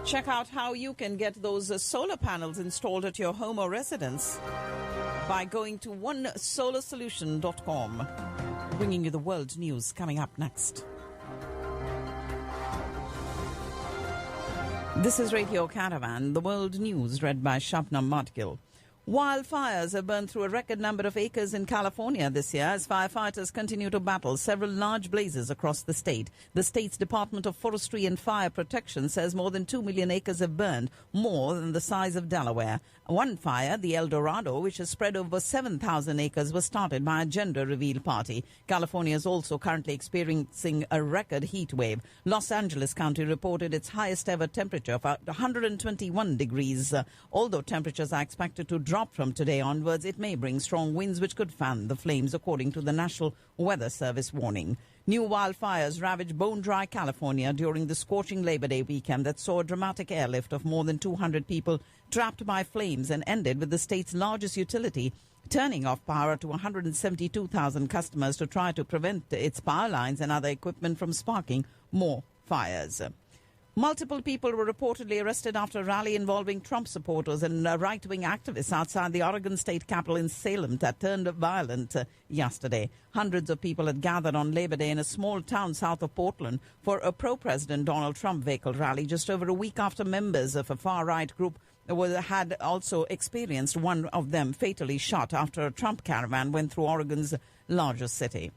Check out how you can get those solar panels installed at your home or residence by going to onesolarsolution.com. Bringing you the world news coming up next. This is Radio Caravan, the world news read by Shabnam Modgil. Wildfires have burned through a record number of acres in California this year as firefighters continue to battle several large blazes across the state. The state's Department of Forestry and Fire Protection says more than 2 million acres have burned, more than the size of Delaware. One fire, the El Dorado, which has spread over 7,000 acres, was started by a gender reveal party. California is also currently experiencing a record heat wave. Los Angeles County reported its highest ever temperature of 121 degrees. Although temperatures are expected to drop from today onwards, it may bring strong winds which could fan the flames, according to the National Weather Service warning. New wildfires ravaged bone-dry California during the scorching Labor Day weekend that saw a dramatic airlift of more than 200 people trapped by flames and ended with the state's largest utility turning off power to 172,000 customers to try to prevent its power lines and other equipment from sparking more fires. Multiple people were reportedly arrested after a rally involving Trump supporters and right-wing activists outside the Oregon state capitol in Salem that turned violent yesterday. Hundreds of people had gathered on Labor Day in a small town south of Portland for a pro-President Donald Trump vehicle rally just over a week after members of a far-right group had also experienced one of them fatally shot after a Trump caravan went through Oregon's largest city.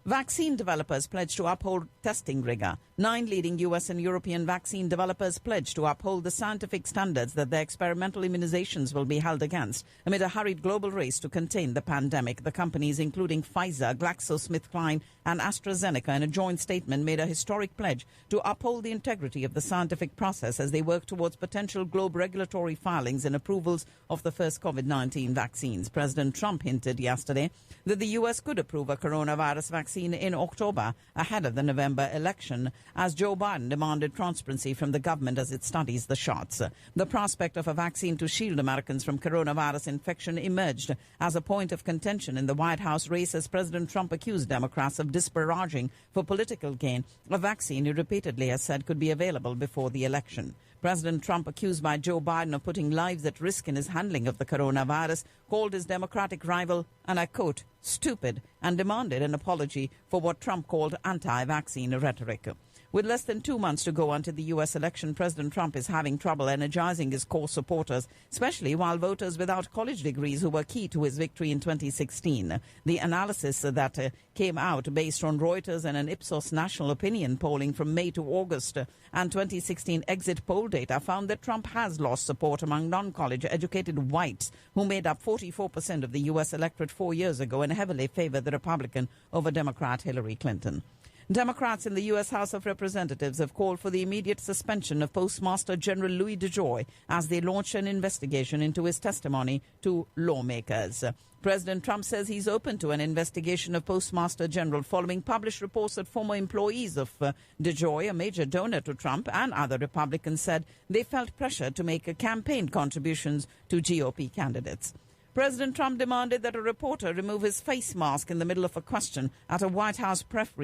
Vaccine developers pledge to uphold testing rigor. 9 leading U.S. and European vaccine developers pledge to uphold the scientific standards that their experimental immunizations will be held against amid a hurried global race to contain the pandemic. The companies, including Pfizer, GlaxoSmithKline and AstraZeneca, in a joint statement made a historic pledge to uphold the integrity of the scientific process as they work towards potential global regulatory filings and approvals of the first COVID-19 vaccines. President Trump hinted yesterday that the U.S. could approve a coronavirus vaccine in October ahead of the November election, as Joe Biden demanded transparency from the government as it studies the shots. The prospect of a vaccine to shield Americans from coronavirus infection emerged as a point of contention in the White House race as President Trump accused Democrats of disparaging for political gain a vaccine he repeatedly has said could be available before the election. President Trump, accused by Joe Biden of putting lives at risk in his handling of the coronavirus, called his Democratic rival, and I quote, stupid, and demanded an apology for what Trump called anti-vaccine rhetoric. With less than 2 months to go until the U.S. election, President Trump is having trouble energizing his core supporters, especially while voters without college degrees who were key to his victory in 2016. The analysis that came out based on Reuters and an Ipsos national opinion polling from May to August and 2016 exit poll data found that Trump has lost support among non-college educated whites who made up 44% of the U.S. electorate 4 years ago and heavily favored the Republican over Democrat Hillary Clinton. Democrats in the U.S. House of Representatives have called for the immediate suspension of Postmaster General Louis DeJoy as they launch an investigation into his testimony to lawmakers. President Trump says he's open to an investigation of Postmaster General following published reports that former employees of DeJoy, a major donor to Trump, and other Republicans said they felt pressure to make campaign contributions to GOP candidates. President Trump demanded that a reporter remove his face mask in the middle of a question at a White House press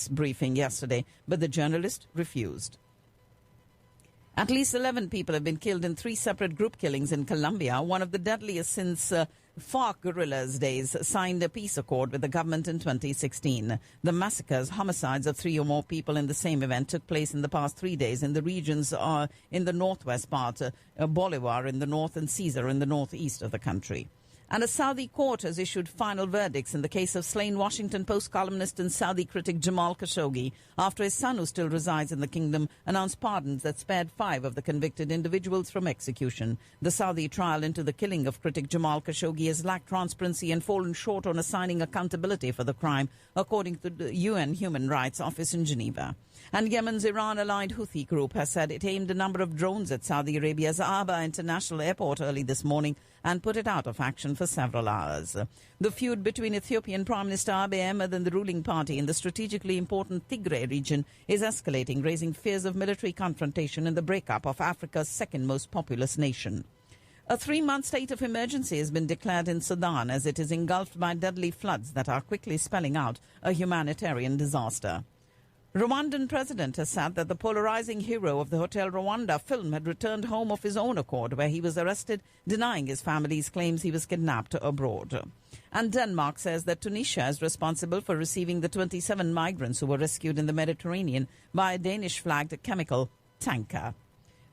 briefing yesterday, but the journalist refused. At least 11 people have been killed in 3 separate group killings in Colombia, one of the deadliest since FARC guerrillas' days signed a peace accord with the government in 2016. The massacres, homicides of 3 or more people in the same event took place in the past 3 days in the regions in the northwest part, Bolivar in the north and Caesar in the northeast of the country. And a Saudi court has issued final verdicts in the case of slain Washington Post columnist and Saudi critic Jamal Khashoggi after his son, who still resides in the kingdom, announced pardons that spared 5 of the convicted individuals from execution. The Saudi trial into the killing of critic Jamal Khashoggi has lacked transparency and fallen short on assigning accountability for the crime, according to the UN Human Rights Office in Geneva. And Yemen's Iran-aligned Houthi group has said it aimed a number of drones at Saudi Arabia's Aba International Airport early this morning and put it out of action for several hours. The feud between Ethiopian Prime Minister Abiy Ahmed and the ruling party in the strategically important Tigray region is escalating, raising fears of military confrontation and the breakup of Africa's second most populous nation. A 3-month state of emergency has been declared in Sudan as it is engulfed by deadly floods that are quickly spelling out a humanitarian disaster. Rwandan president has said that the polarizing hero of the Hotel Rwanda film had returned home of his own accord, where he was arrested, denying his family's claims he was kidnapped abroad. And Denmark says that Tunisia is responsible for receiving the 27 migrants who were rescued in the Mediterranean by a Danish-flagged chemical tanker.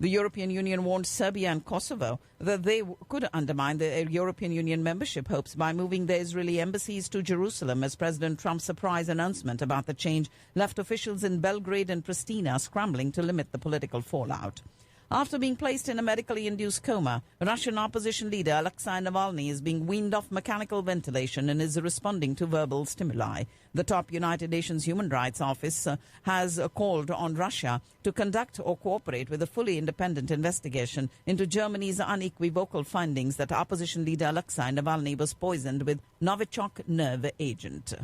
The European Union warned Serbia and Kosovo that they could undermine the European Union membership hopes by moving their Israeli embassies to Jerusalem, as President Trump's surprise announcement about the change left officials in Belgrade and Pristina scrambling to limit the political fallout. After being placed in a medically induced coma, Russian opposition leader Alexei Navalny is being weaned off mechanical ventilation and is responding to verbal stimuli. The top United Nations Human Rights Office has called on Russia to conduct or cooperate with a fully independent investigation into Germany's unequivocal findings that opposition leader Alexei Navalny was poisoned with Novichok nerve agent.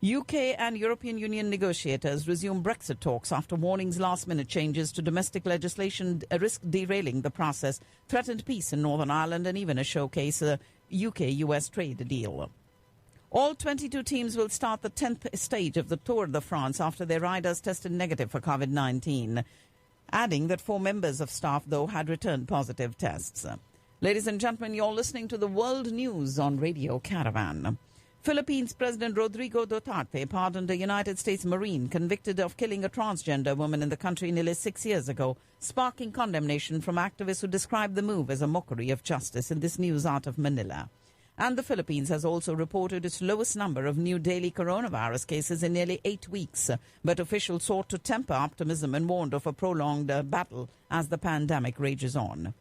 UK and European Union negotiators resume Brexit talks after warnings last-minute changes to domestic legislation risk derailing the process, threatened peace in Northern Ireland and even a showcase UK-US trade deal. All 22 teams will start the 10th stage of the Tour de France after their riders tested negative for COVID-19, adding that 4 members of staff, though, had returned positive tests. Ladies and gentlemen, you're listening to the World News on Radio Caravan. Philippines President Rodrigo Duterte pardoned a United States Marine convicted of killing a transgender woman in the country nearly 6 years ago, sparking condemnation from activists who described the move as a mockery of justice. In this news out of Manila. And the Philippines has also reported its lowest number of new daily coronavirus cases in nearly 8 weeks. But officials sought to temper optimism and warned of a prolonged battle as the pandemic rages on.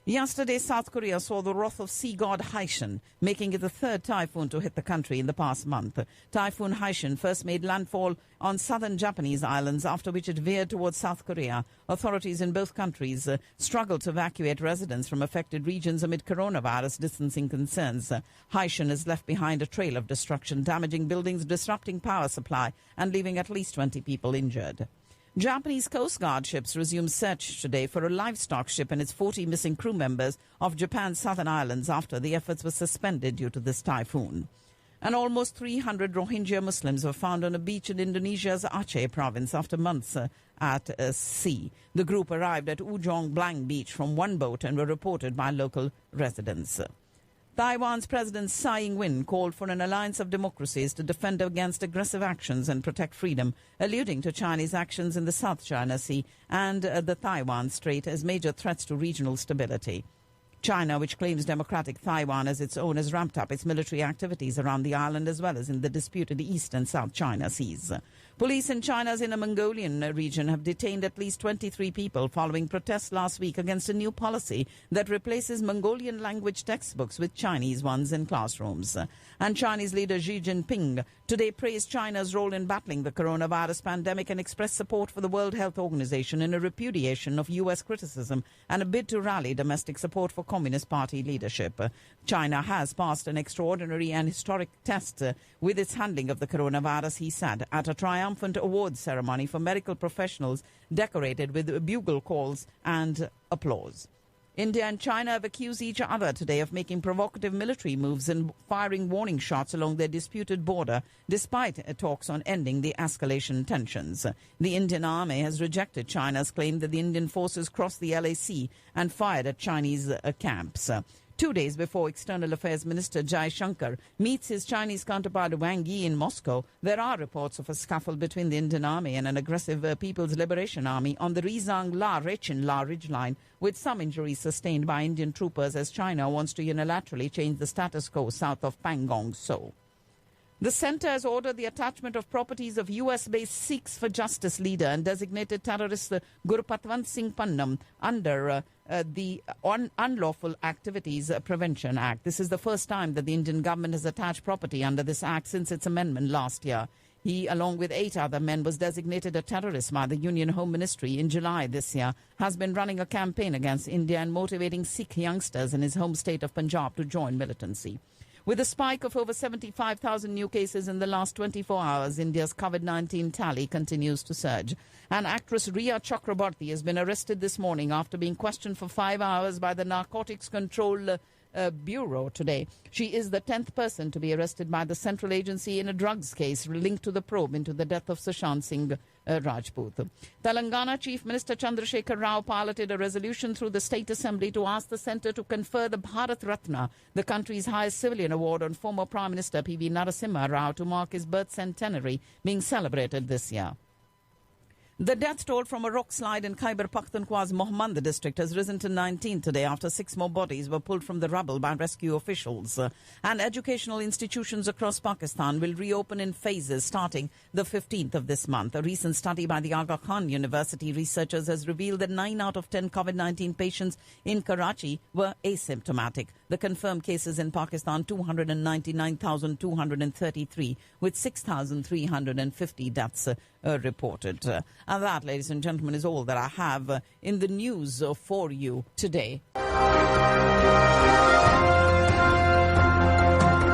Yesterday, South Korea saw the wrath of sea god Haishin, making it the 3rd typhoon to hit the country in the past month. Typhoon Haishin first made landfall on southern Japanese islands, after which it veered towards South Korea. Authorities in both countries struggled to evacuate residents from affected regions amid coronavirus distancing concerns. Haishin has left behind a trail of destruction, damaging buildings, disrupting power supply, and leaving at least 20 people injured. Japanese Coast Guard ships resumed search today for a livestock ship and its 40 missing crew members off Japan's southern islands after the efforts were suspended due to this typhoon. And almost 300 Rohingya Muslims were found on a beach in Indonesia's Aceh province after months at sea. The group arrived at Ujong Blang Beach from one boat and were reported by local residents. Taiwan's President Tsai Ing-wen called for an alliance of democracies to defend against aggressive actions and protect freedom, alluding to Chinese actions in the South China Sea and the Taiwan Strait as major threats to regional stability. China, which claims democratic Taiwan as its own, has ramped up its military activities around the island as well as in the disputed East and South China Seas. Police in China's Inner Mongolian region have detained at least 23 people following protests last week against a new policy that replaces Mongolian language textbooks with Chinese ones in classrooms. And Chinese leader Xi Jinping today praised China's role in battling the coronavirus pandemic and expressed support for the World Health Organization in a repudiation of U.S. criticism and a bid to rally domestic support for Communist Party leadership. China has passed an extraordinary and historic test with its handling of the coronavirus, he said, at a triumphant awards ceremony for medical professionals decorated with bugle calls and applause. India and China have accused each other today of making provocative military moves and firing warning shots along their disputed border, despite talks on ending the escalation tensions. The Indian Army has rejected China's claim that the Indian forces crossed the LAC and fired at Chinese camps. 2 days before External Affairs Minister Jai Shankar meets his Chinese counterpart Wang Yi in Moscow, there are reports of a scuffle between the Indian Army and an aggressive People's Liberation Army on the Rizang-La-Rechin-La ridgeline, with some injuries sustained by Indian troopers as China wants to unilaterally change the status quo south of Pangong Tso. The centre has ordered the attachment of properties of US-based Sikhs for Justice leader and designated terrorist Gurpatwant Singh Pannam under the Unlawful Activities Prevention Act. This is the first time that the Indian government has attached property under this act since its amendment last year. He, along with 8 other men, was designated a terrorist by the Union Home Ministry in July this year, has been running a campaign against India and motivating Sikh youngsters in his home state of Punjab to join militancy. With a spike of over 75,000 new cases in the last 24 hours, India's COVID-19 tally continues to surge. And actress Riya Chakraborty has been arrested this morning after being questioned for 5 hours by the Narcotics Control Bureau today. She is the 10th person to be arrested by the central agency in a drugs case linked to the probe into the death of Sushant Singh Rajput. Telangana Chief Minister Chandrasekhar Rao piloted a resolution through the State Assembly to ask the centre to confer the Bharat Ratna, the country's highest civilian award, on former Prime Minister P.V. Narasimha Rao to mark his birth centenary being celebrated this year. The death toll from a rock slide in Khyber Pakhtunkhwa's Mohmand district has risen to 19 today after 6 more bodies were pulled from the rubble by rescue officials. And educational institutions across Pakistan will reopen in phases starting the 15th of this month. A recent study by the Aga Khan University researchers has revealed that 9 out of 10 COVID-19 patients in Karachi were asymptomatic. The confirmed cases in Pakistan, 299,233, with 6,350 deaths reported. And that, ladies and gentlemen, is all that I have in the news for you today.